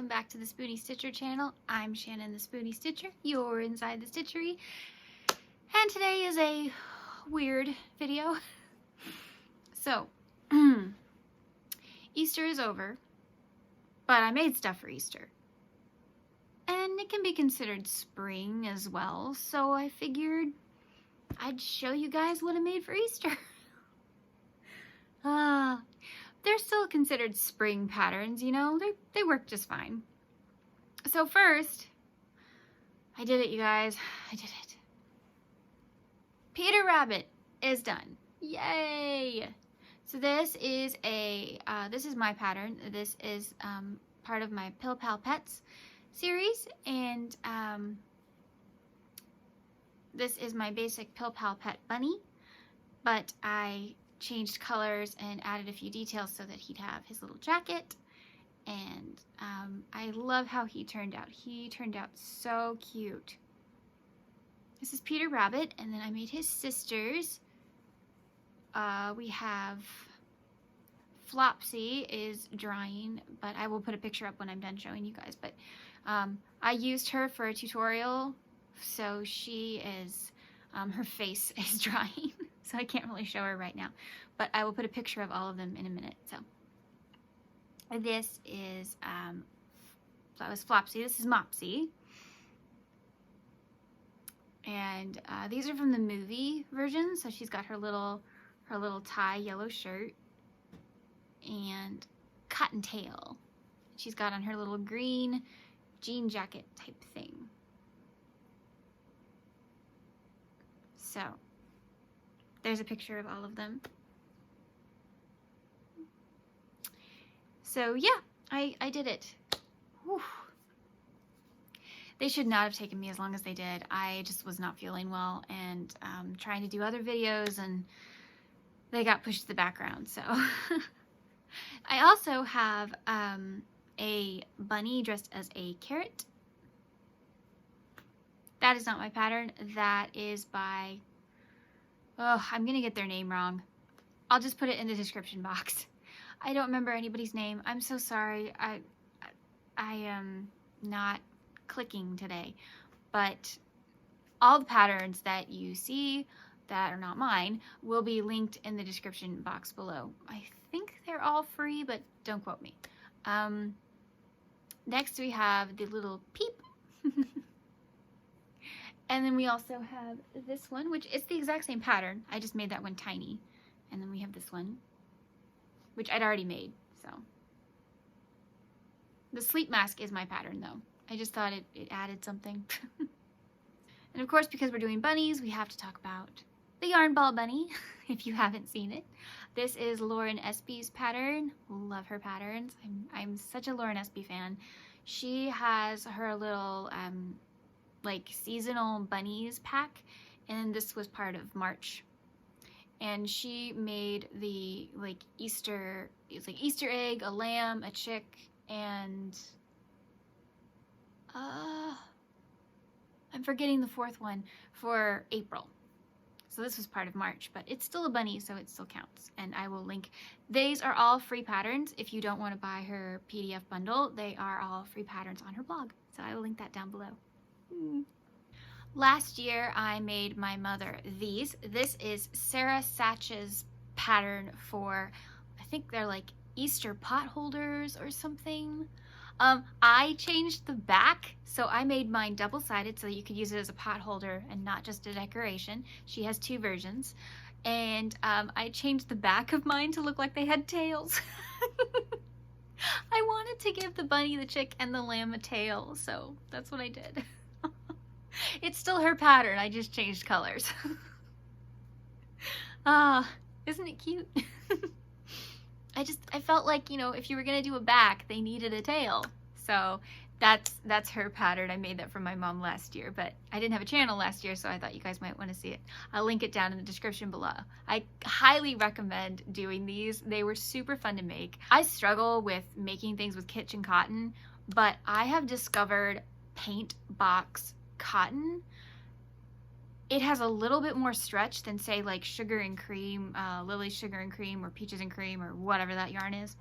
welcome back to the Spoonie Stitcher channel. I'm Shannon the Spoonie Stitcher. You're inside the stitchery. And today is a weird video. So, Easter is over, but I made stuff for Easter. And it can be considered spring as well, so I figured I'd show you guys what I made for Easter. They're still considered spring patterns, you know, they work just fine. So first, I did it, you guys, I did it. Peter Rabbit is done. Yay! So this is this is my pattern. This is part of my Pal Pets series, and this is my basic Pal Pet Bunny, but I changed colors and added a few details so that he'd have his little jacket, and I love how he turned out. He turned out so cute. This is Peter Rabbit, and then I made his sisters. We have Flopsy is drying, but I will put a picture up when I'm done showing you guys, but I used her for a tutorial, so she is, her face is drying. So I can't really show her right now, but I will put a picture of all of them in a minute. So this is, that was Flopsy. This is Mopsy. And these are from the movie version. So she's got her little tie yellow shirt and cottontail. She's got on her little green jean jacket type thing. So there's a picture of all of them. So yeah, I did it. Whew. They should not have taken me as long as they did. I just was not feeling well and trying to do other videos, and they got pushed to the background. So I also have a bunny dressed as a carrot. That is not my pattern. That is by, oh, I'm gonna get their name wrong. I'll just put it in the description box. I don't remember anybody's name. I'm so sorry. I am not clicking today. But all the patterns that you see that are not mine will be linked in the description box below. I think they're all free, but don't quote me. Next we have the little Peep. And then we also have this one, which is the exact same pattern. I just made that one tiny. And then we have this one, which I'd already made, so. The sleep mask is my pattern, though. I just thought it added something. And of course, because we're doing bunnies, we have to talk about the Yarn Ball Bunny, if you haven't seen it. This is Lauren Espy's pattern. Love her patterns. I'm such a Lauren Espy fan. She has her little, like seasonal bunnies pack, and this was part of March, and she made the like Easter, it's like Easter egg, a lamb, a chick, and I'm forgetting the fourth one for April. So this was part of March, but it's still a bunny, so it still counts. And I will link. These are all free patterns. If you don't want to buy her PDF bundle, they are all free patterns on her blog. So I will link that down below. Last year I made my mother these. This is Sara Satch's pattern for, I think they're like Easter potholders or something. I changed the back, so I made mine double-sided so that you could use it as a pot holder and not just a decoration. She has two versions, and I changed the back of mine to look like they had tails. I wanted to give the bunny, the chick, and the lamb a tail, so that's what I did. It's still her pattern, I just changed colors. Isn't it cute? I felt like, you know, if you were gonna do a back, they needed a tail. So that's her pattern. I made that for my mom last year, but I didn't have a channel last year, so I thought you guys might want to see it. I'll link it down in the description below. I highly recommend doing these. They were super fun to make. I struggle with making things with kitchen cotton, but I have discovered PAINTBOX Cotton. It has a little bit more stretch than, say, like Sugar and Cream, Lily's Sugar and Cream, or Peaches and Cream, or whatever that yarn is.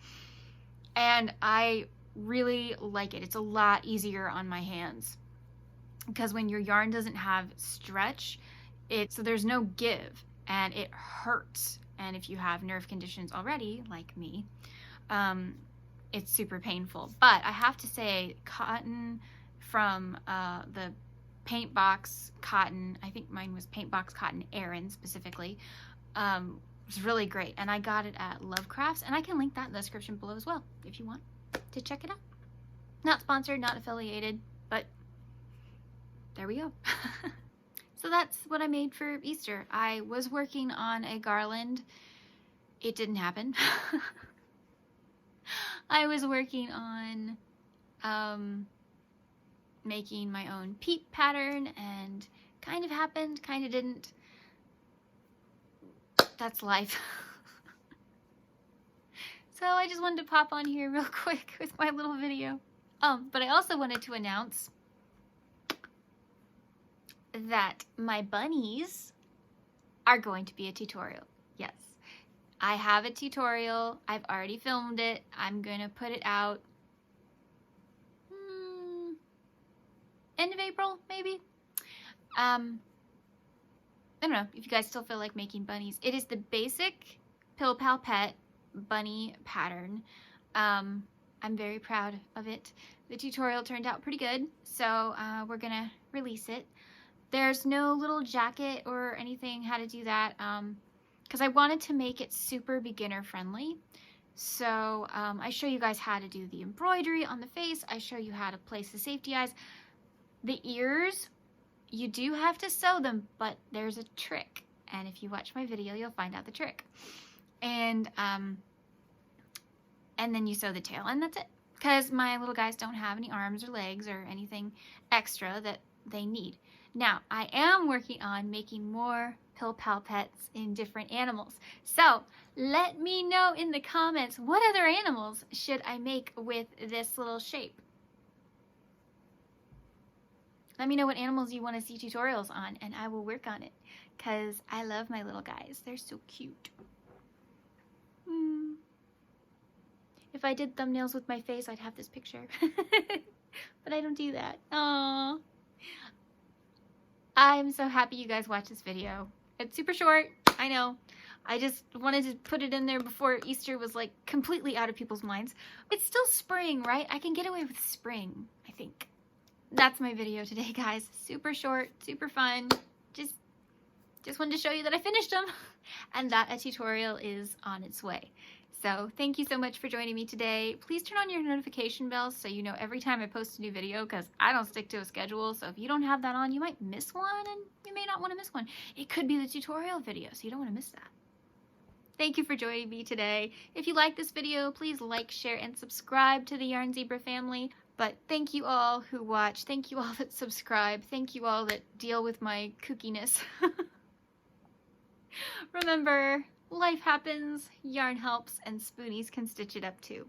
And I really like it. It's a lot easier on my hands because when your yarn doesn't have stretch, so there's no give and it hurts. And if you have nerve conditions already, like me, it's super painful. But I have to say, cotton from the PAINTBOX Cotton, I think mine was PAINTBOX Cotton Aran specifically, was really great. And I got it at Lovecrafts, and I can link that in the description below as well if you want to check it out. Not sponsored, not affiliated, but there we go. So that's what I made for Easter. I was working on a garland. It didn't happen. I was working on making my own peep pattern, and kind of happened, kind of didn't. That's life. So I just wanted to pop on here real quick with my little video. But I also wanted to announce that my bunnies are going to be a tutorial. Yes, I have a tutorial. I've already filmed it. I'm gonna put it out end of April, maybe. I don't know if you guys still feel like making bunnies. It is the basic Pal Pet bunny pattern. I'm very proud of it. The tutorial turned out pretty good, so we're gonna release it. There's no little jacket or anything how to do that, because I wanted to make it super beginner friendly. So I show you guys how to do the embroidery on the face. I show you how to place the safety eyes. The ears, you do have to sew them, but there's a trick. And if you watch my video, you'll find out the trick. And then you sew the tail, and that's it. Because my little guys don't have any arms or legs or anything extra that they need. Now, I am working on making more Pal Pets in different animals. So, let me know in the comments, what other animals should I make with this little shape? Let me know what animals you want to see tutorials on, and I will work on it. Because I love my little guys. They're so cute. If I did thumbnails with my face, I'd have this picture. But I don't do that. Aww. I'm so happy you guys watched this video. It's super short, I know. I just wanted to put it in there before Easter was like completely out of people's minds. It's still spring, right? I can get away with spring, I think. That's my video today, guys. Super short, super fun. Just wanted to show you that I finished them and that a tutorial is on its way. So thank you so much for joining me today. Please turn on your notification bells so you know every time I post a new video, because I don't stick to a schedule. So if you don't have that on, you might miss one, and you may not want to miss one. It could be the tutorial video, so you don't want to miss that. Thank you for joining me today. If you like this video, please like, share, and subscribe to the Yarn Zebra family. But thank you all who watch. Thank you all that subscribe. Thank you all that deal with my kookiness. Remember, life happens, yarn helps, and spoonies can stitch it up too.